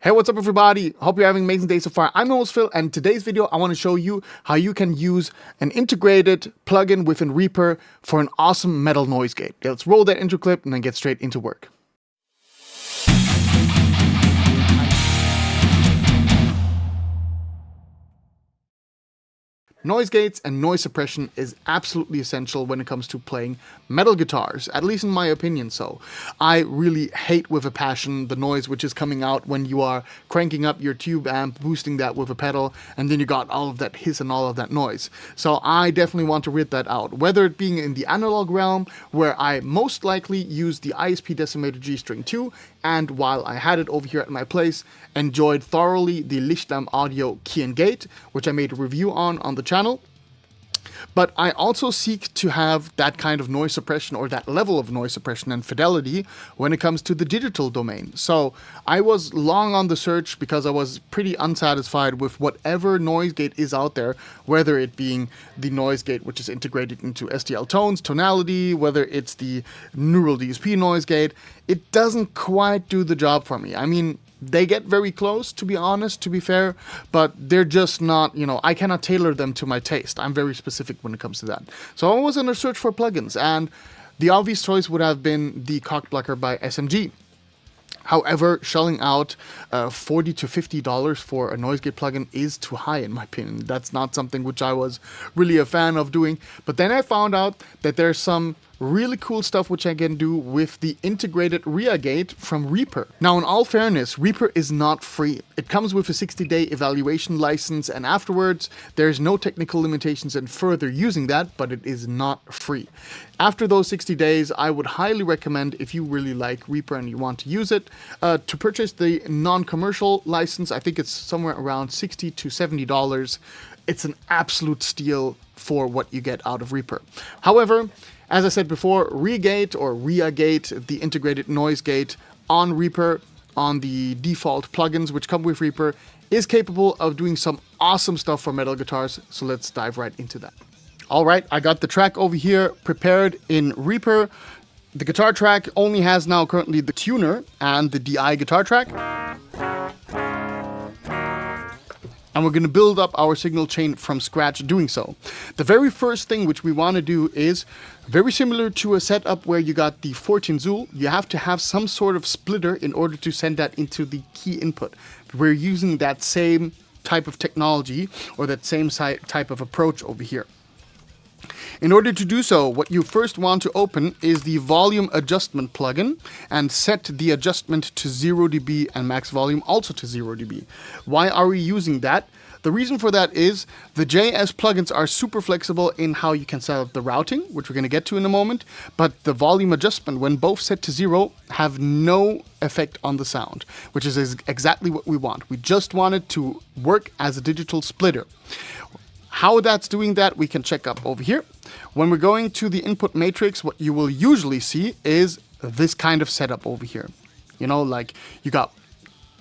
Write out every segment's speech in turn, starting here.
Hey, what's up everybody? Hope you're having an amazing day so far. I'm almost Phil, and in today's video I want to show you how you can use an integrated plugin within Reaper for an awesome metal noise gate. Let's roll that intro clip and then get straight into work. Noise gates and noise suppression is absolutely essential when it comes to playing metal guitars, at least in my opinion so. I really hate with a passion the noise which is coming out when you are cranking up your tube amp, boosting that with a pedal, and then you got all of that hiss and all of that noise. So I definitely want to rid that out, whether it being in the analog realm, where I most likely use the ISP Decimator G-String 2, and while I had it over here at my place, enjoyed thoroughly the Lichtlam Audio Key and Gate, which I made a review on the channel. But I also seek to have that kind of noise suppression, or that level of noise suppression and fidelity when it comes to the digital domain. So I was long on the search because I was pretty unsatisfied with whatever noise gate is out there, whether it being the noise gate which is integrated into STL tones, tonality, whether it's the neural DSP noise gate. It doesn't quite do the job for me. I mean, they get very close, to be honest, to be fair, but they're just not, I cannot tailor them to my taste. I'm very specific when it comes to that. So I was in a search for plugins, and the obvious choice would have been the ckBlocker by SMG. However, shelling out $40 to $50 for a noise gate plugin is too high in my opinion. That's not something which I was really a fan of doing. But then I found out that there's some really cool stuff which I can do with the integrated ReaGate from Reaper. Now, in all fairness, Reaper is not free. It comes with a 60-day evaluation license, and afterwards there's no technical limitations in further using that, but it is not free. After those 60 days, I would highly recommend, if you really like Reaper and you want to use it, to purchase the non-commercial license. I think it's somewhere around $60 to $70. It's an absolute steal for what you get out of Reaper. However, as I said before, ReaGate or ReaGate, the integrated noise gate on Reaper, on the default plugins which come with Reaper, is capable of doing some awesome stuff for metal guitars. So let's dive right into that. All right, I got the track over here prepared in Reaper. The guitar track only has now currently the tuner and the DI guitar track. And we're going to build up our signal chain from scratch doing so. The very first thing which we want to do is very similar to a setup where you got the Fortin Zuul. You have to have some sort of splitter in order to send that into the key input. We're using that same type of technology, or that same type of approach over here. In order to do so, what you first want to open is the volume adjustment plugin and set the adjustment to 0 dB and max volume also to 0 dB. Why are we using that? The reason for that is the JS plugins are super flexible in how you can set up the routing, which we're going to get to in a moment, but the volume adjustment, when both set to 0, have no effect on the sound, which is exactly what we want. We just want it to work as a digital splitter. How that's doing that, we can check up over here. When we're going to the input matrix, what you will usually see is this kind of setup over here. Like you got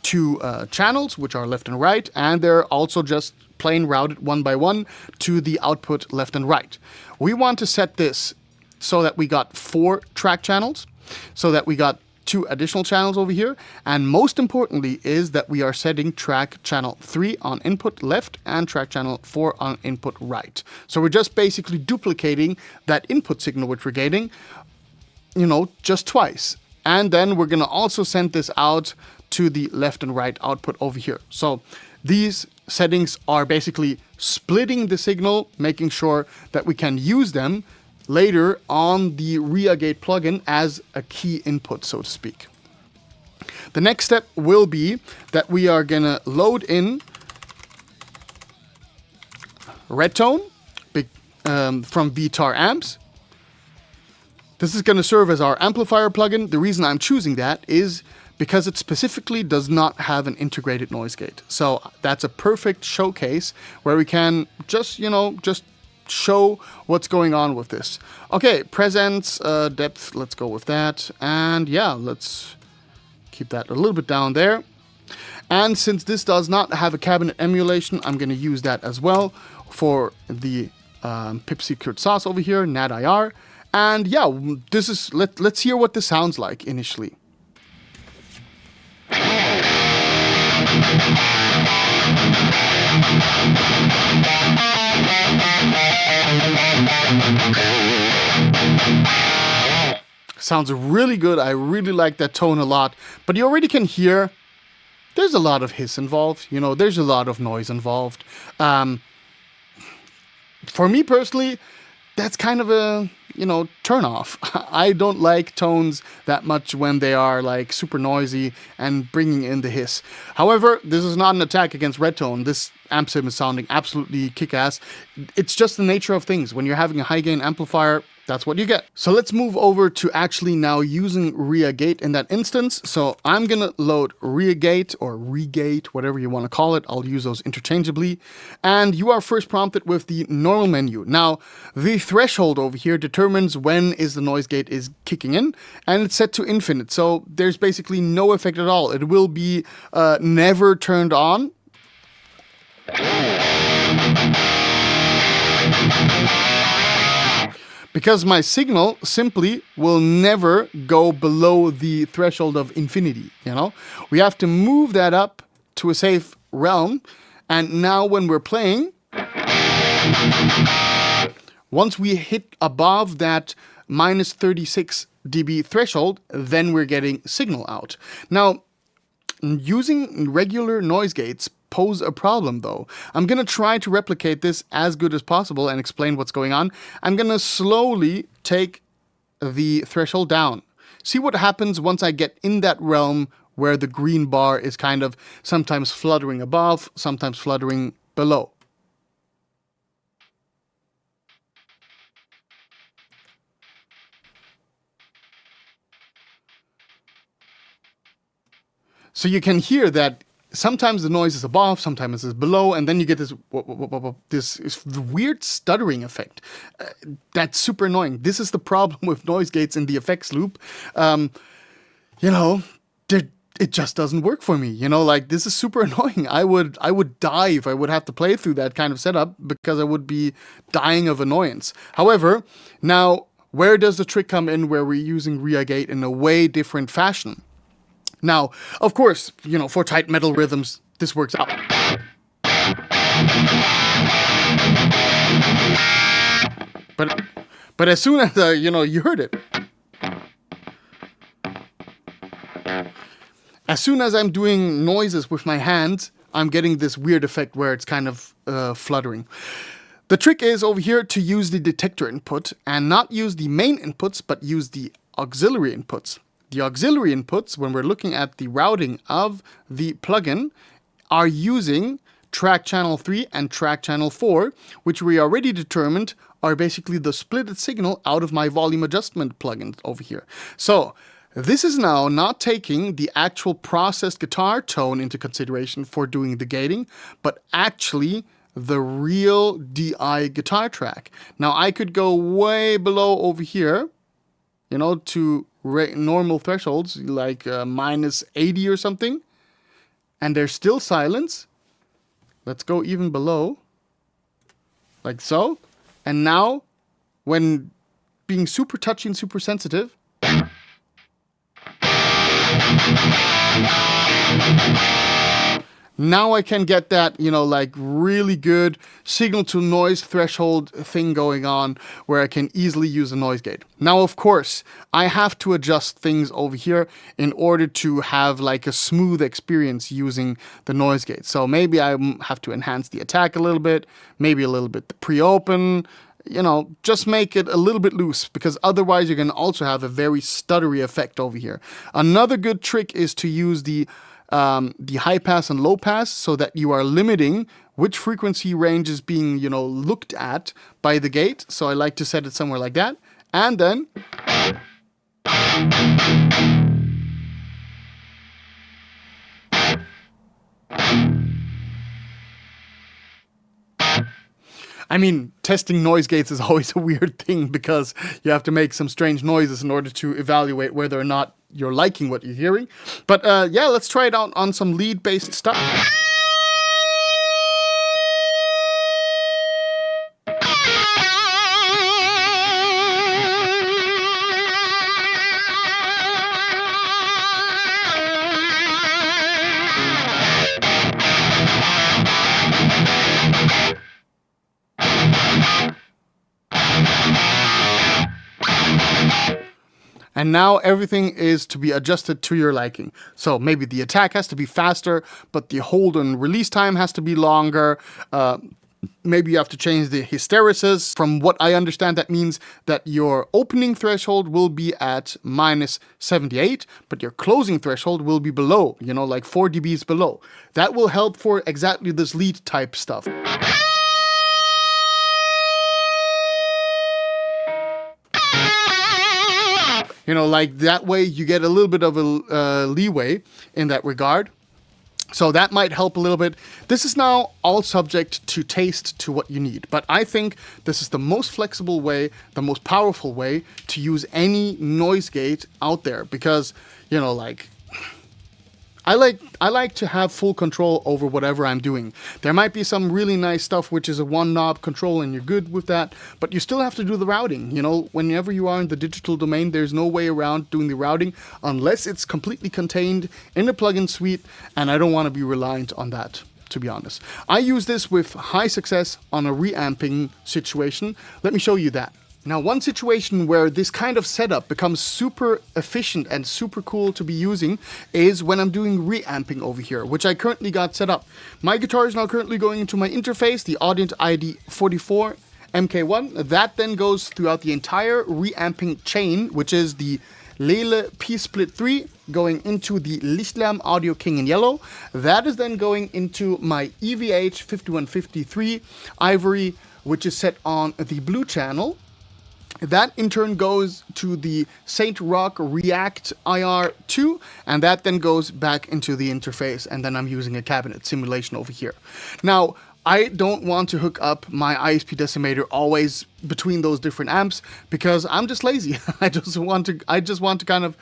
two channels, which are left and right, and they're also just plain routed one by one to the output left and right. We want to set this so that we got 4 track channels, so that we got 2 additional channels over here, and most importantly is that we are setting track channel 3 on input left and track channel 4 on input right. So we're just basically duplicating that input signal which we're getting, just twice. And then we're going to also send this out to the left and right output over here. So these settings are basically splitting the signal, making sure that we can use them later on the ReaGate plugin as a key input, so to speak. The next step will be that we are going to load in red tone from VTAR amps. This is going to serve as our amplifier plugin. The reason I'm choosing that is because it specifically does not have an integrated noise gate. So that's a perfect showcase where we can just show what's going on with this. Okay, presence, depth, let's go with that. And yeah, let's keep that a little bit down there. And since this does not have a cabinet emulation, I'm going to use that as well for the pip secret sauce over here, NAD-IR. And yeah, this is let's hear what this sounds like initially. Sounds really good. I really like that tone a lot. But you already can hear there's a lot of hiss involved. You know, there's a lot of noise involved. For me personally, that's kind of a, you know, turn off. I don't like tones that much when they are like super noisy and bringing in the hiss. However, this is not an attack against red tone. This amp sim is sounding absolutely kick-ass. It's just the nature of things. When you're having a high gain amplifier, that's what you get. So let's move over to actually now using ReaGate in that instance. So I'm gonna load ReaGate or ReaGate, whatever you want to call it. I'll use those interchangeably. And you are first prompted with the normal menu. Now, the threshold over here determines when is the noise gate is kicking in, and it's set to infinite. So there's basically no effect at all. It will be never turned on. Because my signal simply will never go below the threshold of infinity, you know? We have to move that up to a safe realm, and now when we're playing, once we hit above that minus 36 dB threshold, then we're getting signal out. Now, using regular noise gates pose a problem though. I'm gonna try to replicate this as good as possible and explain what's going on. I'm gonna slowly take the threshold down. See what happens once I get in that realm where the green bar is kind of sometimes fluttering above, sometimes fluttering below. So you can hear that sometimes the noise is above, sometimes it's below, and then you get this weird stuttering effect. That's super annoying. This is the problem with noise gates in the effects loop. You know, it just doesn't work for me. You know, like this is super annoying. I would die if I would have to play through that kind of setup because I would be dying of annoyance. However, now where does the trick come in where we're using ReaGate in a way different fashion? Now, of course, you know, for tight metal rhythms, this works out. But as soon as, you know, you heard it. As soon as I'm doing noises with my hands, I'm getting this weird effect where it's kind of fluttering. The trick is over here to use the detector input and not use the main inputs, but use the auxiliary inputs. The auxiliary inputs, when we're looking at the routing of the plugin, are using track channel 3 and track channel 4, which we already determined are basically the splitted signal out of my volume adjustment plugin over here. So this is now not taking the actual processed guitar tone into consideration for doing the gating, but actually the real DI guitar track. Now I could go way below over here, you know, to normal thresholds, like minus 80 or something, and there's still silence. Let's go even below, like so. And now, when being super touchy and super sensitive, now I can get that, you know, like really good signal to noise threshold thing going on where I can easily use a noise gate. Now, of course, I have to adjust things over here in order to have like a smooth experience using the noise gate. So maybe I have to enhance the attack a little bit, maybe a little bit the pre-open, you know, just make it a little bit loose, because otherwise you're going to also have a very stuttery effect over here. Another good trick is to use the high pass and low pass so that you are limiting which frequency range is being, you know, looked at by the gate. So I like to set it somewhere like that. And then I mean, testing noise gates is always a weird thing because you have to make some strange noises in order to evaluate whether or not you're liking what you're hearing. But yeah, let's try it out on some lead-based stuff. And now everything is to be adjusted to your liking. So maybe the attack has to be faster, but the hold and release time has to be longer. Maybe you have to change the hysteresis. From what I understand, that means that your opening threshold will be at minus 78, but your closing threshold will be below, like 4 dBs below. That will help for exactly this lead type stuff. Like that way you get a little bit of a leeway in that regard. So that might help a little bit. This is now all subject to taste, to what you need. But I think this is the most flexible way, the most powerful way to use any noise gate out there. Because, I like to have full control over whatever I'm doing. There might be some really nice stuff which is a one knob control and you're good with that, but you still have to do the routing. Whenever you are in the digital domain, there's no way around doing the routing unless it's completely contained in a plugin suite, and I don't want to be reliant on that, to be honest. I use this with high success on a reamping situation. Let me show you that. Now, one situation where this kind of setup becomes super efficient and super cool to be using is when I'm doing reamping over here, which I currently got set up. My guitar is now currently going into my interface, the Audient ID 44 MK1. That then goes throughout the entire reamping chain, which is the Lele P-Split 3 going into the Lichtlärm Audio King in yellow. That is then going into my EVH 5153 Ivory, which is set on the blue channel. That in turn goes to the Saint Rock React IR2, and that then goes back into the interface, and then I'm using a cabinet simulation over here. Now, I don't want to hook up my ISP decimator always between those different amps because I'm just lazy. I just want to kind of,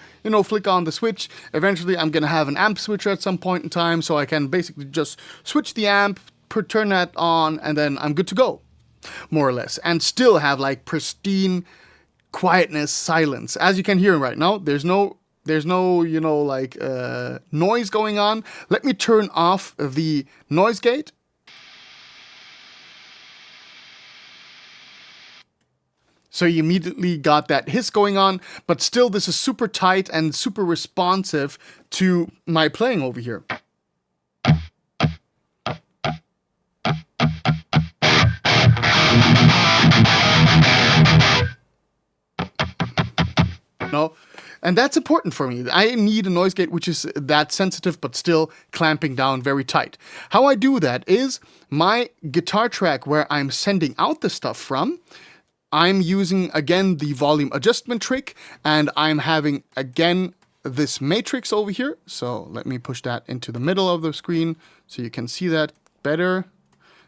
flick on the switch. Eventually, I'm going to have an amp switcher at some point in time, so I can basically just switch the amp, turn that on, and then I'm good to go. More or less, and still have like pristine quietness, silence. As you can hear right now, there's no noise going on. Let me turn off the noise gate. So you immediately got that hiss going on, but still this is super tight and super responsive to my playing over here. And that's important for me. I need a noise gate which is that sensitive but still clamping down very tight. How I do that is my guitar track where I'm sending out the stuff from, I'm using again the volume adjustment trick, and I'm having again this matrix over here. So let me push that into the middle of the screen so you can see that better.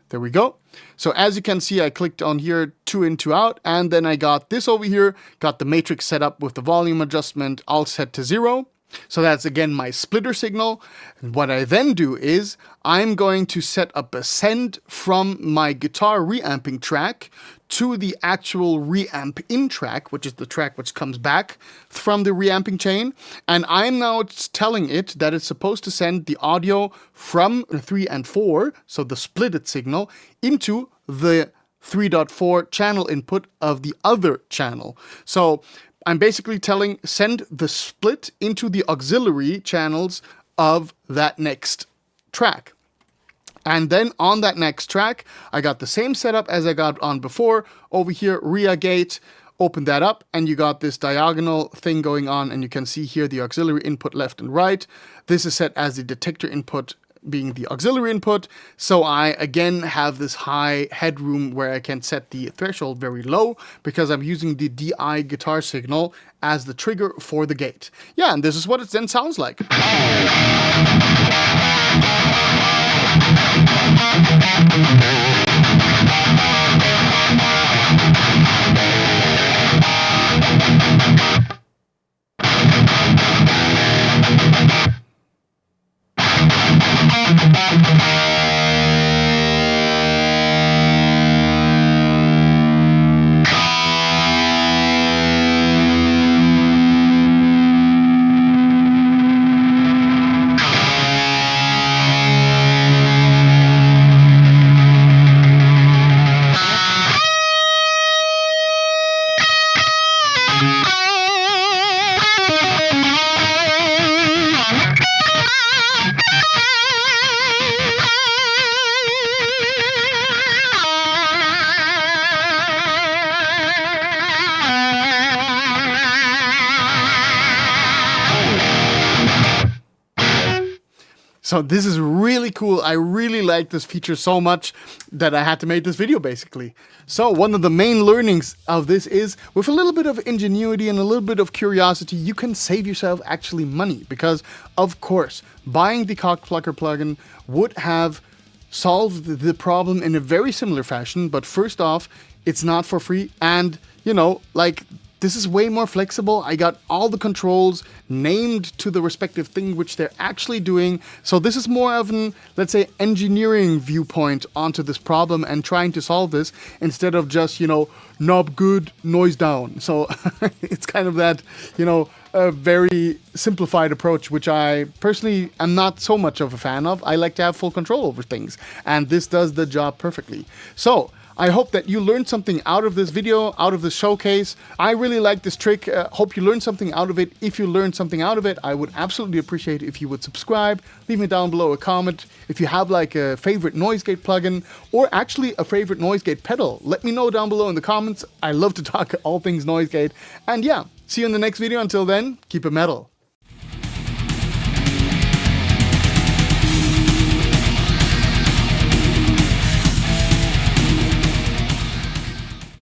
There we go. So as you can see, I clicked on here 2 in, 2 out, and then I got this over here, got the matrix set up with the volume adjustment all set to 0. So that's again my splitter signal. And what I then do is I'm going to set up a send from my guitar reamping track to the actual reamp in track, which is the track which comes back from the reamping chain. And I'm now telling it that it's supposed to send the audio from 3 and 4, so the splitted signal, into the 3.4 channel input of the other channel. So I'm basically telling send the split into the auxiliary channels of that next track. And then on that next track, I got the same setup as I got on before. Over here, ReaGate, open that up, and you got this diagonal thing going on, and you can see here the auxiliary input left and right. This is set as the detector input being the auxiliary input. So I again have this high headroom where I can set the threshold very low because I'm using the DI guitar signal as the trigger for the gate. Yeah, and this is what it then sounds like. So this is really cool. I really like this feature so much that I had to make this video basically. So one of the main learnings of this is with a little bit of ingenuity and a little bit of curiosity, you can save yourself actually money because of course, buying the ckBlocker plugin would have solved the problem in a very similar fashion. But first off, it's not for free. And you know, like, this is way more flexible. I got all the controls named to the respective thing which they're actually doing. So this is more of an, let's say, engineering viewpoint onto this problem and trying to solve this instead of just, you know, knob good, noise down. So it's kind of that, you know, a very simplified approach, which I personally am not so much of a fan of. I like to have full control over things, and this does the job perfectly. So I hope that you learned something out of this video, out of this showcase. I really like this trick. Hope you learned something out of it. If you learned something out of it, I would absolutely appreciate it if you would subscribe. Leave me down below a comment. If you have like a favorite NOISEGATE plugin or actually a favorite NOISEGATE pedal, let me know down below in the comments. I love to talk all things NOISEGATE. And yeah, see you in the next video. Until then, keep it metal.